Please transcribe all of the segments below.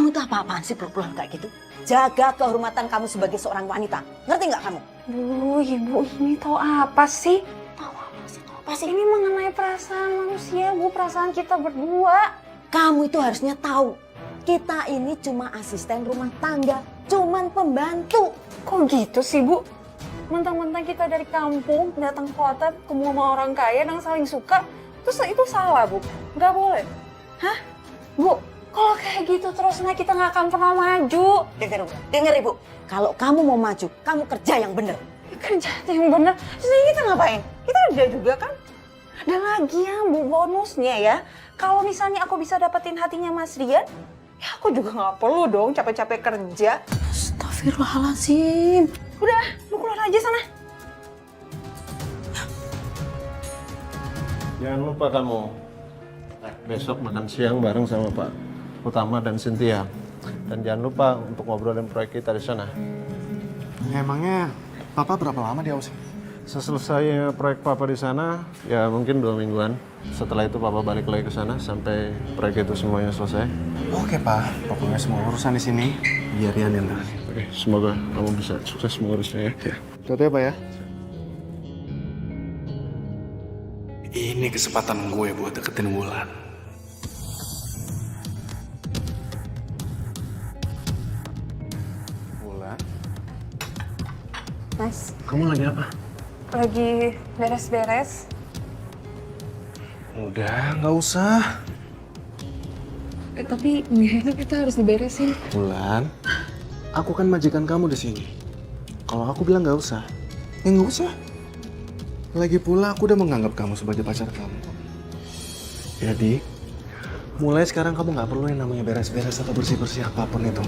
Kamu tuh apa-apaan sih peluk-pelukan kayak gitu? Jaga kehormatan kamu sebagai seorang wanita. Ngerti nggak kamu? Bu, ibu ini tahu apa sih? Tahu apa sih? Tahu apa sih? Ini mengenai perasaan manusia, Bu, perasaan kita berdua. Kamu itu harusnya tahu. Kita ini cuma asisten rumah tangga. Cuman pembantu. Kok gitu sih, Bu? Mentang-mentang kita dari kampung, datang ke kota, ketemu sama orang kaya dan saling suka, terus itu salah, Bu? Nggak boleh. Hah? Bu, kalau kayak gitu terus kita nggak akan pernah maju. Dengar Ibu. Kalau kamu mau maju, kamu kerja yang bener. Kerja yang bener. Terus ini kita ngapain? Kita kerja juga kan? Dan lagian, Bu, bonusnya ya, kalau misalnya aku bisa dapetin hatinya Mas Rian, ya aku juga nggak perlu dong capek-capek kerja. Astagfirullahaladzim. Udah, lu keluar aja sana. Jangan lupa kamu besok makan siang bareng sama Pak Utama dan Cynthia. Dan jangan lupa untuk ngobrolin proyek kita di sana. Emangnya Papa berapa lama di Aussie? Seselesai proyek Papa di sana, ya mungkin 2 mingguan. Setelah itu Papa balik lagi ke sana sampai proyek itu semuanya selesai. Oke Pak, pokoknya semua urusan di sini biar Rian yang tangani. Oke, semoga kamu bisa sukses mengurusnya ya. Tuh ya Pak ya. Ini kesempatan gue buat deketin Wulan. Wulan? Mas, Kamu lagi apa? lagi beres-beres. Udah, nggak usah. Tapi nggak kita harus diberesin. Wulan, aku kan majikan kamu di sini. Kalau aku bilang nggak usah, ya nggak usah. Lagi pula aku udah menganggap kamu sebagai pacar kamu. Jadi, mulai sekarang kamu nggak perlu yang namanya beres-beres atau bersih-bersih apapun itu.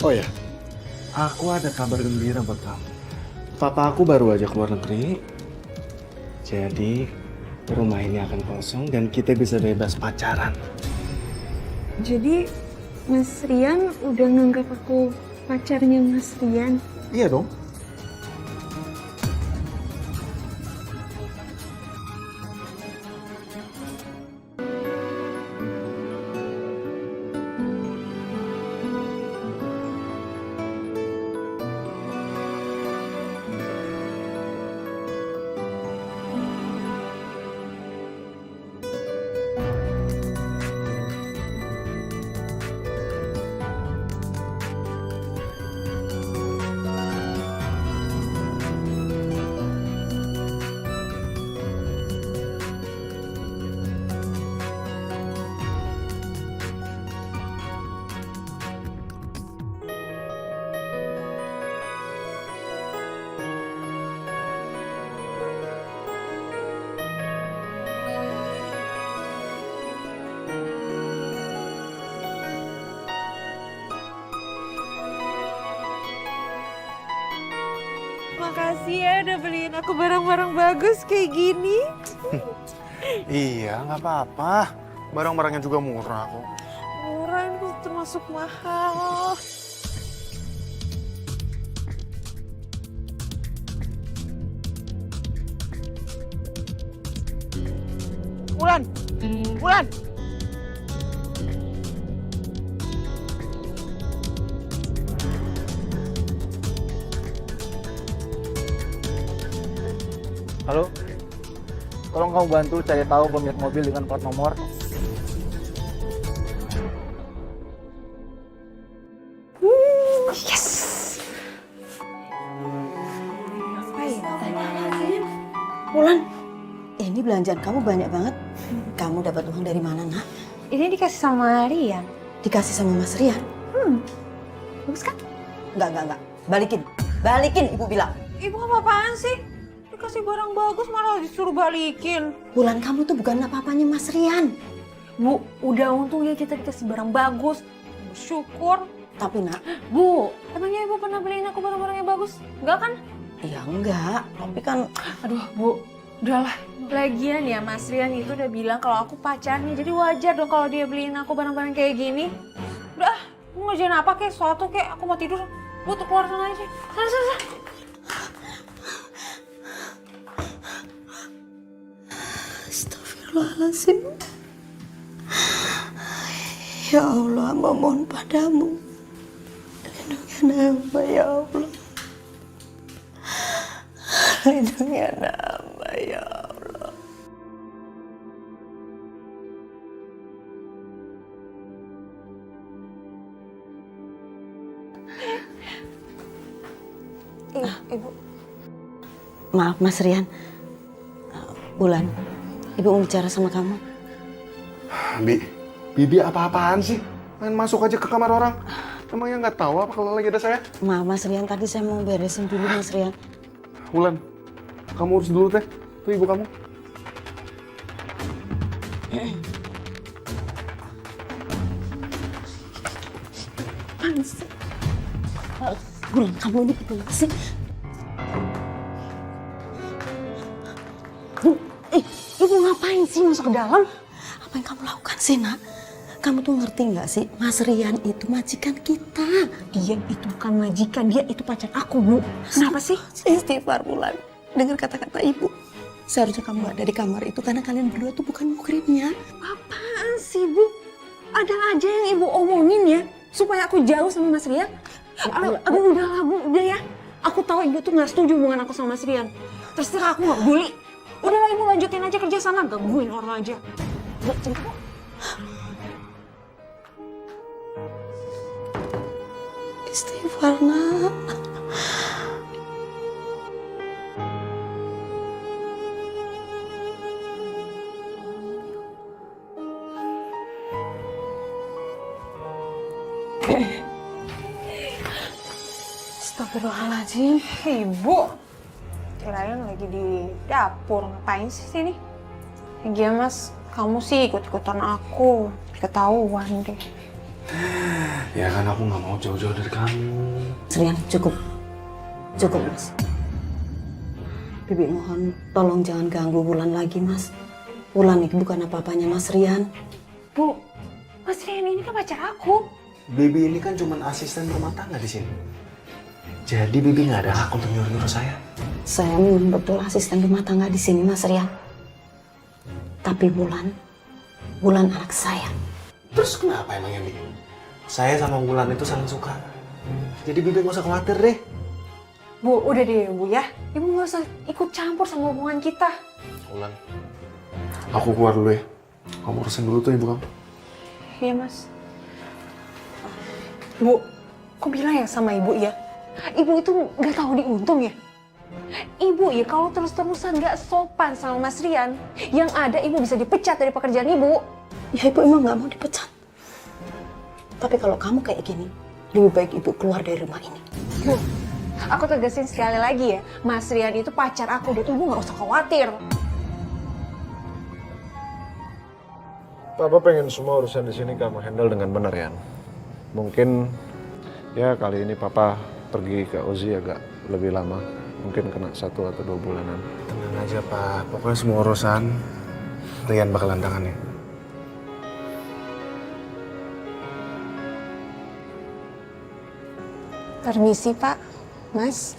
Oh ya, aku ada kabar gembira buat kamu. Papa aku baru aja keluar negeri. Jadi, rumah ini akan kosong dan kita bisa bebas pacaran. Jadi Mas Rian udah nganggap aku pacarnya Mas Rian. Iya dong. Makasih ya udah beliin aku barang-barang bagus kayak gini. Iya, nggak apa-apa. Barang-barangnya juga murah kok. Murah ini termasuk mahal. Wulan! Wulan! Halo, tolong kamu bantu cari tahu pemilik mobil dengan plat nomor. Yes. Wulan, ini belanjaan kamu banyak banget. Kamu dapat uang dari mana, Nak? Ini dikasih sama Rian. Dikasih sama Mas Rian? Bagus kan? Enggak. Balikin. Balikin, Ibu bilang. Ibu apa-apaan sih? Dikasih barang bagus malah disuruh balikin. Wulan, kamu tuh bukan apa-apanya Mas Rian. Bu, udah untung ya kita dikasih barang bagus. Syukur. Tapi, Nak, Bu, emangnya ibu pernah beliin aku barang-barang yang bagus? Enggak kan? ya enggak. Tapi kan, Aduh, Bu, udahlah. Lagian ya, Mas Rian itu udah bilang kalau aku pacarnya, jadi wajar dong kalau dia beliin aku barang-barang kayak gini. Udah, mau ngerjain apa kayak sesuatu kayak aku mau tidur. Bu, tuh keluar sana aja. Sana. astagfirullahaladzim. Ya Allah, hamba mohon padamu. Lindungi hamba ya Allah. Lindungi hamba ya Allah. Ibu. Maaf Mas Rian. Bulan, Ibu mau bicara sama kamu. Bibi apa-apaan sih? Main masuk aja ke kamar orang. Emangnya nggak tahu apa kalau lagi ada saya? Maaf Mas Rian, tadi saya mau beresin dulu Mas Rian. Wulan, kamu urus dulu teh. Tuh ibu kamu. Apaan sih? Bulan, kamu ini gimana sih? Ibu ngapain sih masuk ke dalam? Apa yang kamu lakukan sih, Nak? Kamu tuh ngerti nggak sih, Mas Rian itu majikan kita. Dia itu bukan majikan, dia itu pacar aku, Bu. Kenapa sih? Istighfar, Bulan. Dengar kata-kata ibu. Seharusnya kamu nggak ada di kamar itu karena kalian berdua tuh bukan muhrimnya. Apaan sih, Bu? Ada aja yang ibu omongin ya, supaya aku jauh sama Mas Rian. Aduh, udahlah, Bu, udah ya. Aku tahu ibu tuh nggak setuju hubungan aku sama Mas Rian. Terserah, aku nggak peduli. Udahlah, ibu lanjutin aja kerja sana, gangguin orang aja. Istighfar, Nak. Astagfirullahaladzim, ibu. Kirain lagi di dapur, ngapain sih sini? Iya mas, kamu sih ikut-ikutan aku, ketahuan deh. Ya kan aku nggak mau jauh-jauh dari kamu. Mas Rian, cukup. Cukup, Mas. Bibi mohon tolong jangan ganggu Bulan lagi, Mas. Bulan itu bukan apa-apanya Mas Rian. Bu, Mas Rian ini kan pacar aku. Bibi ini kan cuma asisten rumah tangga di sini. Jadi Bibi nggak ada hak untuk nyuruh-nyuruh saya. Saya memang betul asisten rumah tangga di sini, Mas Rian. Tapi Bulan anak saya. Terus kenapa emangnya Bibi? Saya sama Wulan itu saling suka. Jadi Bibi nggak usah khawatir deh. Bu, udah deh Bu ya. Ibu nggak usah ikut campur sama hubungan kita. Wulan, aku keluar dulu ya. Kamu urusin dulu tuh ibu kamu. Iya mas. Bu, kok bilang ya sama ibu ya? Ibu itu nggak tahu diuntung ya? Ibu ya kalau terus-terusan nggak sopan sama Mas Rian, yang ada ibu bisa dipecat dari pekerjaan ibu. Ya ibu emang nggak mau dipecat. Tapi kalau kamu kayak gini, lebih baik ibu keluar dari rumah ini. Bu, aku tegasin sekali lagi ya, Mas Rian itu pacar aku dan ibu nggak usah khawatir. Papa pengen semua urusan di sini kamu handle dengan benar ya. Mungkin ya kali ini Papa pergi ke Ozi agak lebih lama. Mungkin kena 1 atau 2 bulanan. Tenang aja Pak, pokoknya semua urusan Rian bakalan tangannya. Permisi Pak, Mas,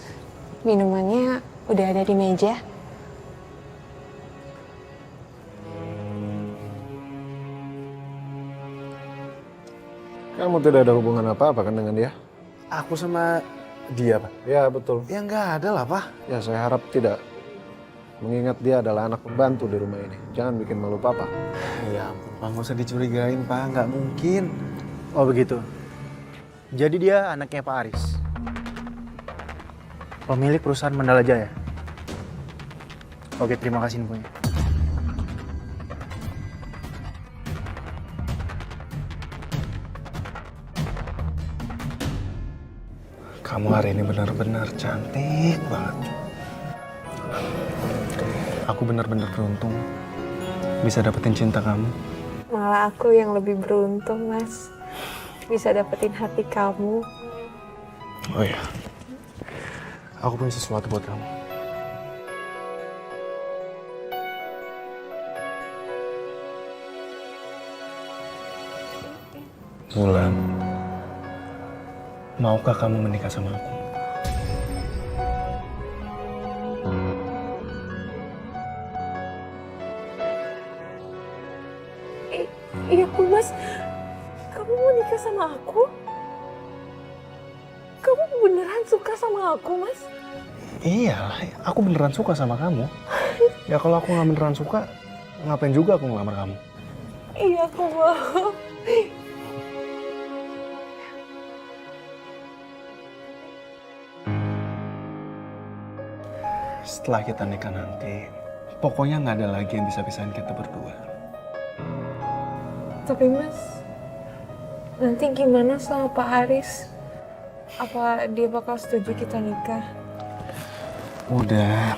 minumannya udah ada di meja. Kamu tidak ada hubungan apa-apa kan dengan dia? Aku sama dia Pak? Ya betul. Ya nggak ada lah Pak. Ya saya harap tidak. Mengingat dia adalah anak pembantu di rumah ini. Jangan bikin malu Papa. Ya ampun Pak, nggak usah dicurigain Pak, nggak mungkin. Oh begitu. Jadi dia anaknya Pak Aris. Pemilik perusahaan Mandala Jaya. Oke, terima kasih infonya. Kamu hari ini benar-benar cantik banget. Aku benar-benar beruntung bisa dapetin cinta kamu. Malah aku yang lebih beruntung, Mas. Bisa dapetin hati kamu. Oh ya, aku punya sesuatu buat kamu. Wulan, maukah kamu menikah sama aku? Iya, Mas. Kamu mau nikah sama aku? Kamu beneran suka sama aku, Mas? Iya, aku beneran suka sama kamu. Ya kalau aku nggak beneran suka, ngapain juga aku ngelamar kamu? Iya, aku mau. Setelah kita nikah nanti, pokoknya nggak ada lagi yang bisa pisahin kita berdua. Tapi Mas, nanti gimana sama Pak Haris? Apa dia bakal setuju kita nikah? Udah,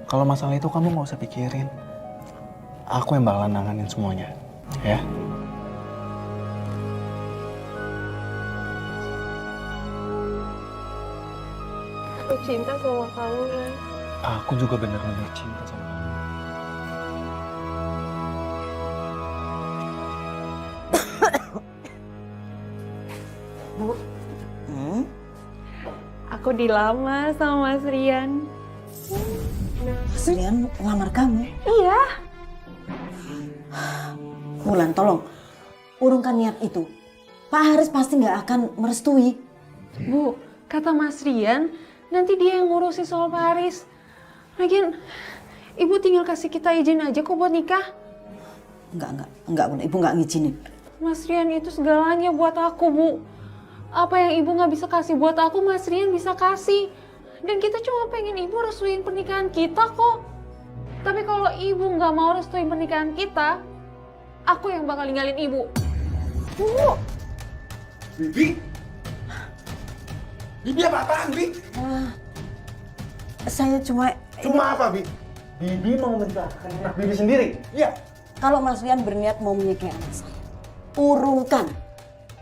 kalau masalah itu kamu nggak usah pikirin. Aku yang bakalan nanganin semuanya, ya. Aku cinta sama kamu, Mas. Aku juga bener-bener cinta sama kamu. Aku dilamar sama Mas Rian. Mas Rian ngelamar kamu? Iya. Wulan, tolong urungkan niat itu. Pak Haris pasti nggak akan merestui. Bu, kata Mas Rian, nanti dia yang ngurusin soal Pak Haris. Lagian, Ibu tinggal kasih kita izin aja kok buat nikah. Enggak, Bunda. Ibu nggak ngizinin. Mas Rian itu segalanya buat aku, Bu. Apa yang Ibu nggak bisa kasih buat aku, Mas Rian bisa kasih. Dan kita cuma pengen Ibu restuin pernikahan kita kok. Tapi kalau Ibu nggak mau restuin pernikahan kita, aku yang bakal ninggalin Ibu. Bu! Bibi? Bibi apa-apaan, Bi? Saya cuma Apa, Bi? Bibi mau mencelakakan anak Bibi sendiri? Iya. kalau Mas Rian berniat mau menyikahi anak saya, urungkan.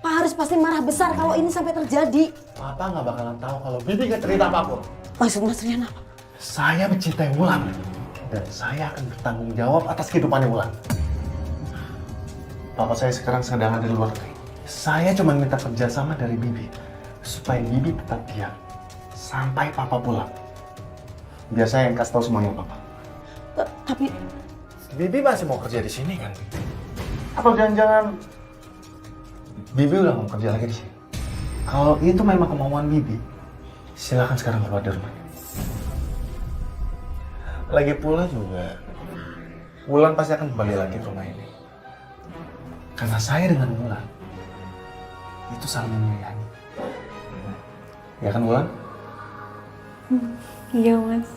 Pak Haris pasti marah besar kalau ini sampai terjadi. Papa nggak bakalan tahu kalau Bibi nggak cerita apapun. Maksud Mas Rian apa? Saya mencintai Wulan. Dan saya akan bertanggung jawab atas kehidupannya Wulan. Papa saya sekarang sedang ada di luar negeri. Saya cuma minta kerjasama dari Bibi. Supaya Bibi tetap diam. Sampai Papa pulang. Biar saya yang kasih tahu semuanya Papa. Tapi Bibi masih mau kerja di sini kan? Atau jangan-jangan Bibi udah mau kerja lagi di sini? Kalau itu memang kemauan Bibi, silakan sekarang keluar dari rumah. Lagi pula juga, Wulan pasti akan kembali lagi ke rumah ini. Karena saya dengan Wulan itu saling menyayangi. Ya kan Wulan? Iya, Mas.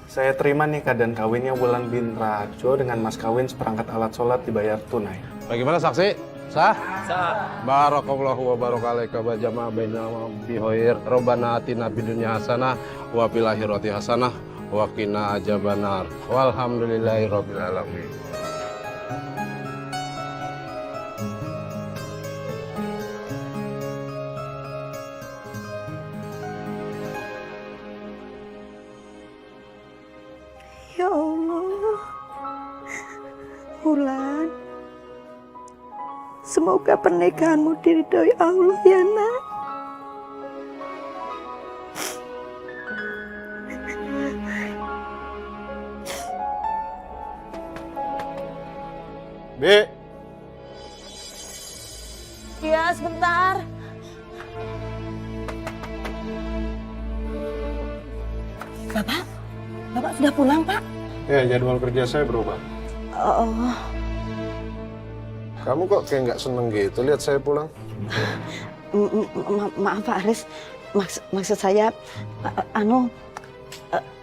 Saya terima nikah dan kawinnya Wulan bin Rajo dengan mas kawin seperangkat alat sholat dibayar tunai. Bagaimana saksi? Sah? Sah. Barakallahu wa barakalaika wa jama'a bainama bihoir. Robbana atina fid dunya hasanah wa fil akhirati hasanah wa qina adzabannar. Walhamdulillahi rabbil alamin. ya Allah, Wulan, semoga pernikahanmu diridhoi Allah ya nak. Bi, Ya sebentar. Bapak sudah pulang, Pak? ya jadwal kerja saya berubah. Oh, Kamu kok kayak nggak seneng gitu lihat saya pulang? maaf Pak Haris. Maksud saya,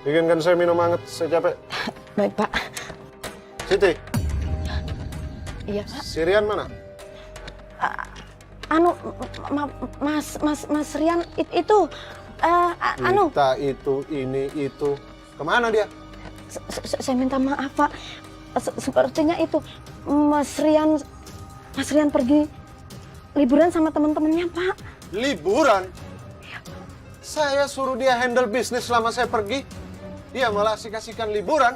Bikinkan saya minum hangat, saya capek. baik Pak. Siti, Iya Pak. Sirian mana? Mas Rian itu, Kita itu, ini, itu. Kemana dia? saya minta maaf Pak. Sepertinya itu Mas Rian pergi liburan sama teman-temannya Pak. Liburan? Saya suruh dia handle bisnis selama saya pergi. Dia malah asik-asikan liburan.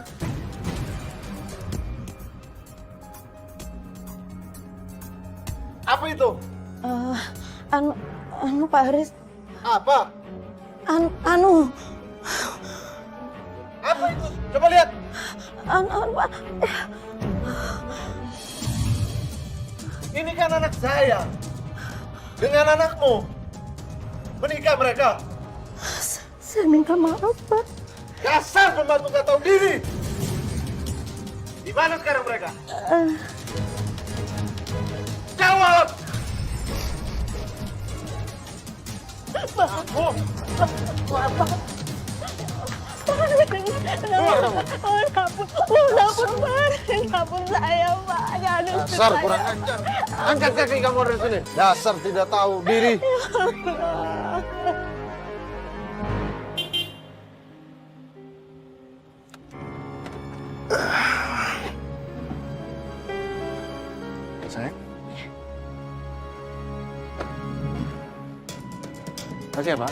Apa itu? Pak Haris, Apa? anu, Apa itu? Coba lihat. Pak. Ini kan anak saya. Dengan anakmu. Menikah mereka. Saya minta maaf, Pak. Dasar pembantu gak tahu diri. Di mana sekarang mereka? Jawab. Ampun saya, Pak. Dasar kurang ajar. Angkat kaki kamu dari sini. Dasar tidak tahu diri. Sayang. Makasih ya, Pak.